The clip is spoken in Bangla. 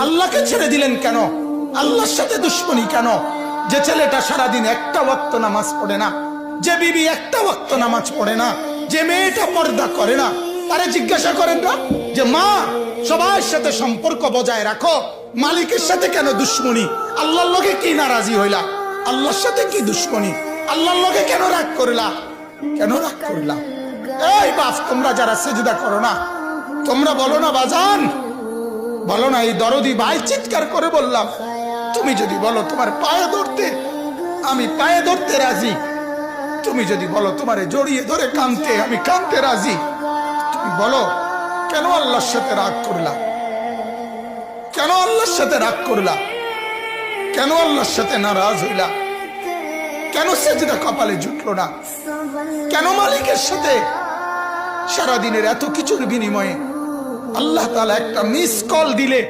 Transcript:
আল্লাহকে ছেড়ে দিলেন কেন? আল্লাহর সাথে দুশ্মনী কেন? যে ছেলেটা সারাদিন একটা ওয়াক্ত নামাজ পড়ে না, যে বিবি একটা ওয়াক্ত নামাজ পড়ে না, যে মেয়েটা পর্দা করে না, তারে জিজ্ঞাসা করেন না যে মা সবার সাথে সম্পর্ক বজায় রাখো, মালিকের সাথে কেন দুশ্মনী? আল্লাহর লগে কি নারাজি হইলা? আল্লাহর সাথে কি দুশ্মনী? আল্লাহর লগে কেন রাগ করলা? কেন রাগ করলা? এই বাপ, তোমরা যারা সেজদা করো না, তোমরা বলো না বাজান, বলো না। এই দরদি ভাই চিৎকার করে বললাম, তুমি যদি বলো তোমার পায়ে ধরতে, আমি পায়ে ধরতে রাজি। তুমি যদি বলো তোমারে জড়িয়ে ধরে কাঁদতে, আমি কাঁদতে রাজি। তুমি বলো কেন আল্লাহর সাথে রাগ করলা? কেন আল্লাহর সাথে রাগ করলা? কেন আল্লাহর সাথে নারাজ হইলা? কেন সেজদা কপালে জুটলো না? কেন মালিকের সাথে সারাদিনের এত কিছুর বিনিময়ে আল্লাহ তাআলা একটা মিস কল দিলে